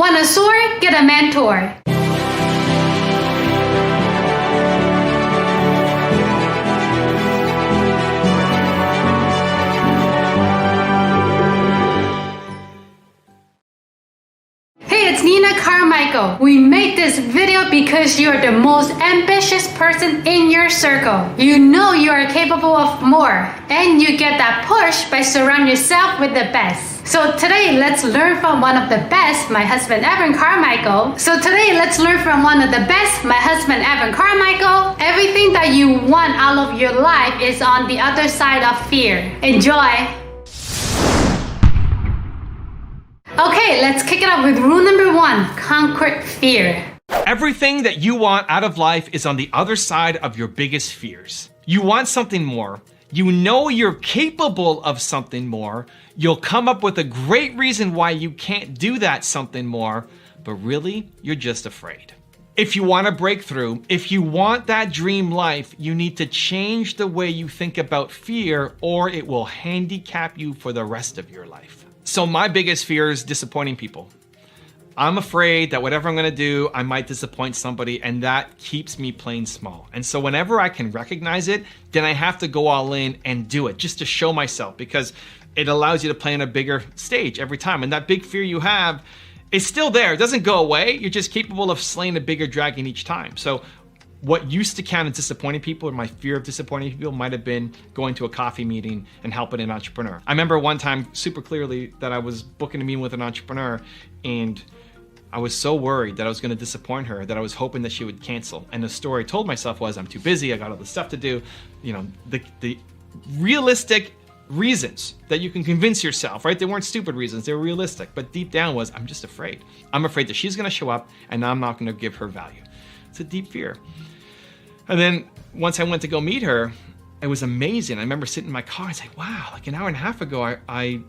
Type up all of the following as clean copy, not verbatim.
Want a soar? Get a mentor. Hey, it's Nina Carmichael. We made this video because you're the most ambitious person in your circle. You know you are capable of more, and you get that push by surrounding yourself with the best. So today, let's learn from one of the best, my husband Evan Carmichael. Everything that you want out of your life is on the other side of fear. Enjoy! Okay, let's kick it off with rule number 1, conquer fear. Everything that you want out of life is on the other side of your biggest fears. You want something more. You know you're capable of something more. You'll come up with a great reason why you can't do that something more, but really, you're just afraid. If you want a breakthrough, if you want that dream life, you need to change the way you think about fear, or it will handicap you for the rest of your life. So my biggest fear is disappointing people. I'm afraid that whatever I'm gonna do, I might disappoint somebody, and that keeps me playing small. And so whenever I can recognize it, then I have to go all in and do it just to show myself, because it allows you to play on a bigger stage every time. And that big fear you have is still there. It doesn't go away. You're just capable of slaying a bigger dragon each time. So what used to count as disappointing people, or my fear of disappointing people, might have been going to a coffee meeting and helping an entrepreneur. I remember one time super clearly that I was booking a meeting with an entrepreneur, and I was so worried that I was going to disappoint her that I was hoping that she would cancel. And the story I told myself was, I'm too busy, I got all this stuff to do. You know, the realistic reasons that you can convince yourself, right? They weren't stupid reasons, they were realistic. But deep down was, I'm just afraid. I'm afraid that she's going to show up and I'm not going to give her value. It's a deep fear. And then once I went to go meet her, it was amazing. I remember sitting in my car and saying, wow, like an hour and a half ago, I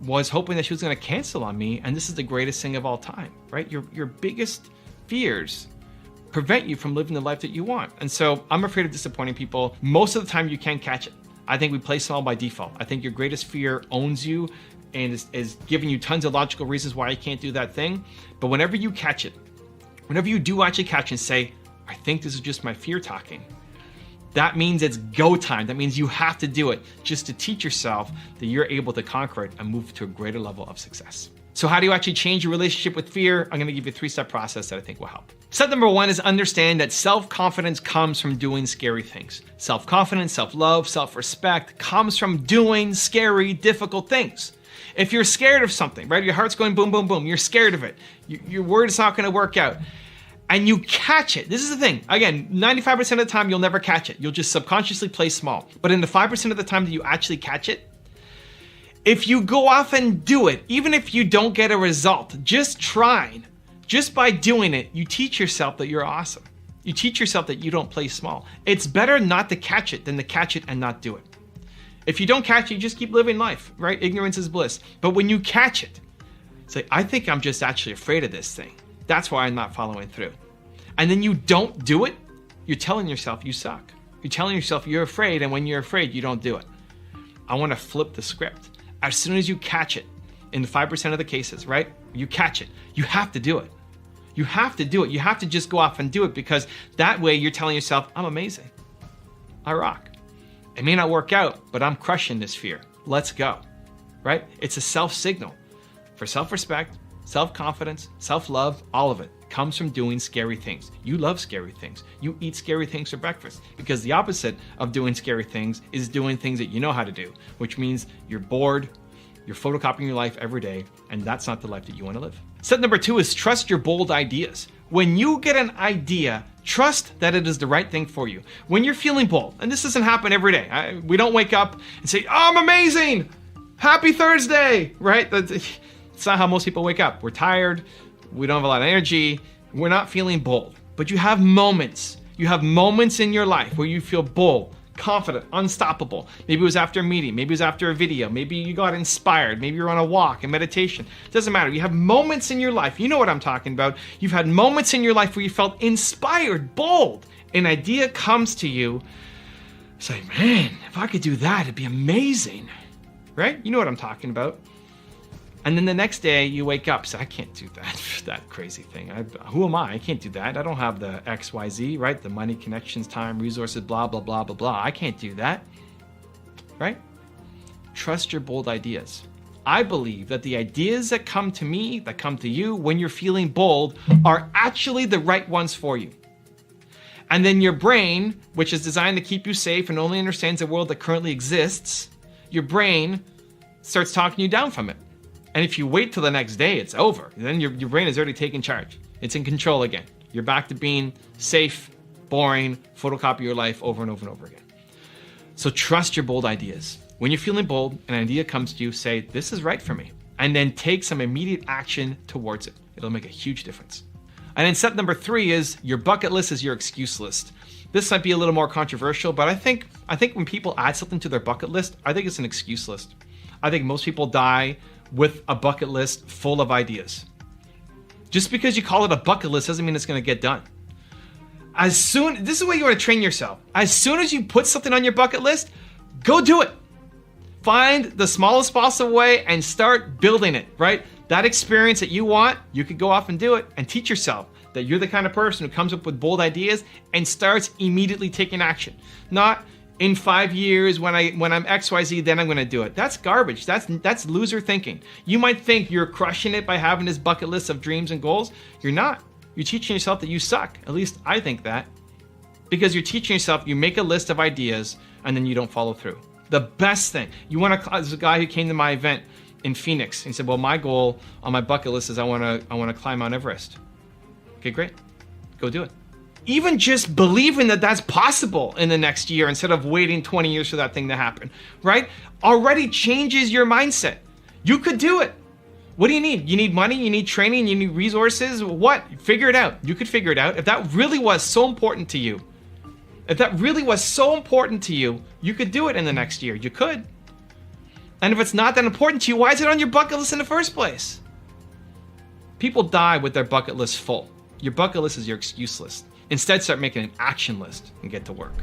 was hoping that she was going to cancel on me, and this is the greatest thing of all time, right? Your biggest fears prevent you from living the life that you want. And so I'm afraid of disappointing people. Most of the time you can't catch it. I think we play small by default. I think your greatest fear owns you and is giving you tons of logical reasons why you can't do that thing. But whenever you catch it, whenever you do actually catch and say, I think this is just my fear talking, that means it's go time. That means you have to do it just to teach yourself that you're able to conquer it and move to a greater level of success. So how do you actually change your relationship with fear? I'm gonna give you a 3-step process that I think will help. Step number 1 is understand that self-confidence comes from doing scary things. Self-confidence, self-love, self-respect comes from doing scary, difficult things. If you're scared of something, right? Your heart's going boom, boom, boom. You're scared of it. You're worried it's not gonna work out. And you catch it. This is the thing. Again, 95% of the time, you'll never catch it. You'll just subconsciously play small. But in the 5% of the time that you actually catch it, if you go off and do it, even if you don't get a result, just trying, just by doing it, you teach yourself that you're awesome. You teach yourself that you don't play small. It's better not to catch it than to catch it and not do it. If you don't catch it, you just keep living life, right? Ignorance is bliss. But when you catch it, say, I think I'm just actually afraid of this thing. That's why I'm not following through. And then you don't do it, you're telling yourself you suck. You're telling yourself you're afraid, and when you're afraid, you don't do it. I want to flip the script. As soon as you catch it, in the 5% of the cases, right? You catch it, you have to do it. You have to do it. You have to just go off and do it, because that way you're telling yourself, I'm amazing. I rock. It may not work out, but I'm crushing this fear. Let's go, right? It's a self-signal for self-respect, self-confidence, self-love, all of it comes from doing scary things. You love scary things. You eat scary things for breakfast, because the opposite of doing scary things is doing things that you know how to do, which means you're bored, you're photocopying your life every day, and that's not the life that you want to live. Step number 2 is trust your bold ideas. When you get an idea, trust that it is the right thing for you. When you're feeling bold, and this doesn't happen every day. We don't wake up and say, oh, I'm amazing, happy Thursday, right? It's not how most people wake up. We're tired, we don't have a lot of energy, we're not feeling bold. But you have moments. You have moments in your life where you feel bold, confident, unstoppable. Maybe it was after a meeting, maybe it was after a video, maybe you got inspired, maybe you're on a walk, a meditation. It doesn't matter. You have moments in your life, you know what I'm talking about. You've had moments in your life where you felt inspired, bold. An idea comes to you, say, man, if I could do that, it'd be amazing, right? You know what I'm talking about. And then the next day you wake up, say, I can't do that crazy thing. Who am I? I can't do that. I don't have the XYZ, right? The money, connections, time, resources, blah, blah, blah, blah, blah. I can't do that, right? Trust your bold ideas. I believe that the ideas that come to me, that come to you when you're feeling bold, are actually the right ones for you. And then your brain, which is designed to keep you safe and only understands the world that currently exists, your brain starts talking you down from it. And if you wait till the next day, it's over. Then your brain is already taking charge. It's in control again. You're back to being safe, boring, photocopy your life over and over and over again. So trust your bold ideas. When you're feeling bold, an idea comes to you, say, this is right for me. And then take some immediate action towards it. It'll make a huge difference. And then step number 3 is your bucket list is your excuse list. This might be a little more controversial, but I think when people add something to their bucket list, I think it's an excuse list. I think most people die with a bucket list full of ideas. Just because you call it a bucket list doesn't mean it's going to get done. This is the way you want to train yourself. As soon as you put something on your bucket list, go do it. Find the smallest possible way and start building it, right? That experience that you want, you could go off and do it and teach yourself that you're the kind of person who comes up with bold ideas and starts immediately taking action. Not in 5 years when I'm XYZ, then I'm gonna do it. That's garbage. That's loser thinking. You might think you're crushing it by having this bucket list of dreams and goals. You're not. You're teaching yourself that you suck. At least I think that. Because you're teaching yourself, you make a list of ideas and then you don't follow through. The best thing, there's a guy who came to my event in Phoenix. He said, well, my goal on my bucket list is I wanna climb Mount Everest. Okay, great. Go do it. Even just believing that that's possible in the next year instead of waiting 20 years for that thing to happen, right? Already changes your mindset. You could do it. What do you need? You need money, you need training, you need resources. What? Figure it out. You could figure it out. If that really was so important to you, you could do it in the next year. You could. And if it's not that important to you, why is it on your bucket list in the first place? People die with their bucket list full. Your bucket list is your excuse list. Instead, start making an action list and get to work.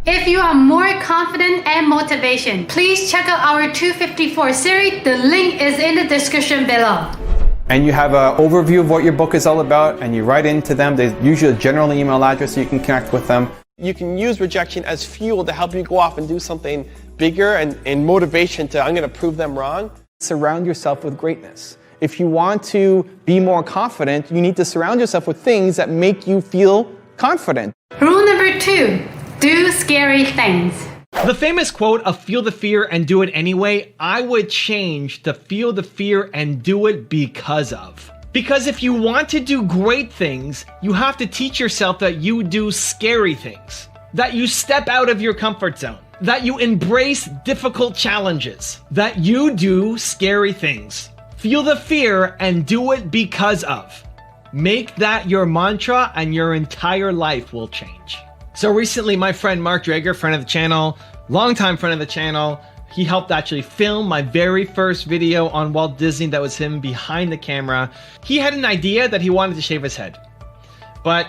If you are more confident and motivation, please check out our 254 series. The link is in the description below. And you have an overview of what your book is all about, and you write into them. There's usually a general email address so you can connect with them. You can use rejection as fuel to help you go off and do something bigger and motivation to, I'm going to prove them wrong. Surround yourself with greatness. If you want to be more confident, you need to surround yourself with things that make you feel confident. Rule number 2, do scary things. The famous quote of feel the fear and do it anyway, I would change to feel the fear and do it because of. Because if you want to do great things, you have to teach yourself that you do scary things, that you step out of your comfort zone, that you embrace difficult challenges, that you do scary things. Feel the fear and do it because of. Make that your mantra and your entire life will change. So recently, my friend Mark Drager, friend of the channel, longtime friend of the channel, he helped actually film my very first video on Walt Disney. That was him behind the camera. He had an idea that he wanted to shave his head, but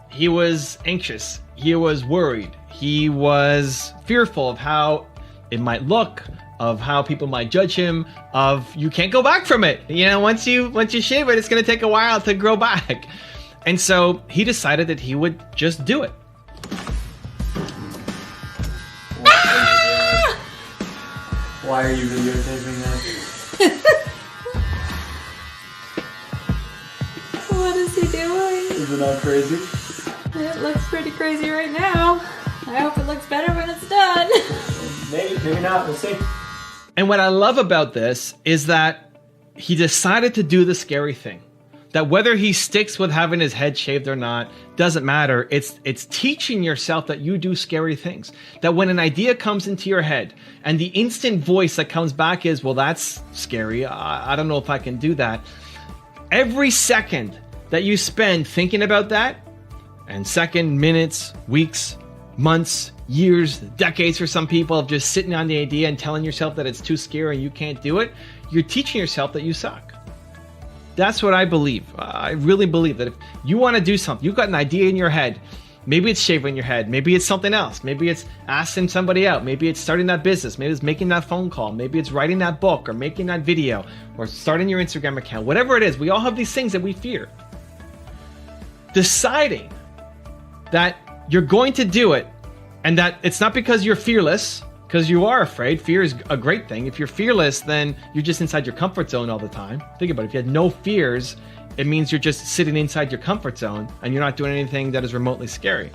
he was anxious. He was worried. He was fearful of how it might look, of how people might judge him, of you can't go back from it. You know, once you shave it, it's gonna take a while to grow back. And so he decided that he would just do it. Why are you videotaping that? What is he doing? Is it not crazy? It looks pretty crazy right now. I hope it looks better when it's done. Maybe not. We'll see. And what I love about this is that he decided to do the scary thing. That whether he sticks with having his head shaved or not, doesn't matter. It's teaching yourself that you do scary things. That when an idea comes into your head and the instant voice that comes back is, well, that's scary. I don't know if I can do that. Every second that you spend thinking about that, and second, minutes, weeks, months, years, decades for some people of just sitting on the idea and telling yourself that it's too scary and you can't do it, you're teaching yourself that you suck. That's what I believe. I really believe that if you want to do something, you've got an idea in your head Maybe it's shaving your head. Maybe it's something else. Maybe it's asking somebody out. Maybe it's starting that business. Maybe it's making that phone call. Maybe it's writing that book or making that video or starting your Instagram account. Whatever it is, we all have these things that we fear. Deciding that you're going to do it and that it's not because you're fearless, because you are afraid. Fear is a great thing. If you're fearless, then you're just inside your comfort zone all the time. Think about it. If you had no fears, it means you're just sitting inside your comfort zone and you're not doing anything that is remotely scary.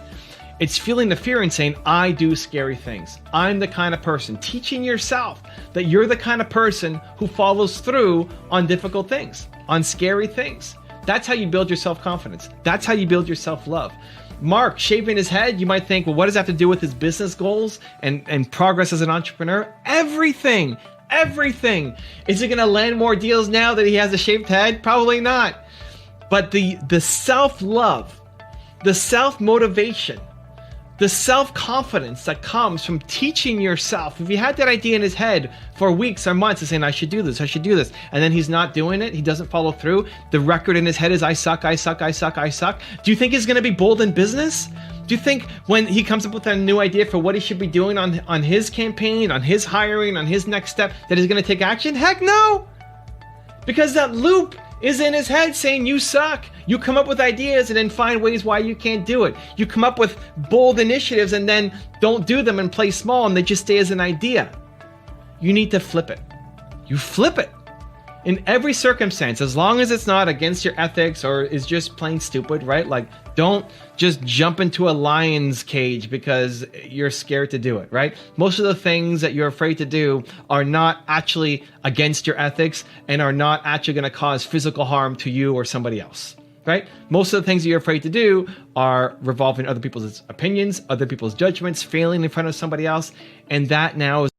It's feeling the fear and saying, I do scary things. I'm the kind of person. Teaching yourself that you're the kind of person who follows through on difficult things, on scary things. That's how you build your self-confidence. That's how you build your self-love. Mark shaving his head, you might think, well, what does that have to do with his business goals and progress as an entrepreneur? Everything. Is he going to land more deals now that he has a shaved head? Probably not. But the self-love, the self-motivation, the self-confidence that comes from teaching yourself. If he had that idea in his head for weeks or months and saying, I should do this, and then he's not doing it, he doesn't follow through, the record in his head is, I suck. Do you think he's going to be bold in business? Do you think when he comes up with a new idea for what he should be doing on his campaign, on his hiring, on his next step, that he's going to take action? Heck no! Because that loop is in his head saying you suck. You come up with ideas and then find ways why you can't do it. You come up with bold initiatives and then don't do them and play small and they just stay as an idea. You need to flip it. You flip it. In every circumstance, as long as it's not against your ethics or is just plain stupid, right? Like, don't just jump into a lion's cage because you're scared to do it, right? Most of the things that you're afraid to do are not actually against your ethics and are not actually going to cause physical harm to you or somebody else, right? Most of the things that you're afraid to do are revolving other people's opinions, other people's judgments, failing in front of somebody else, and that now is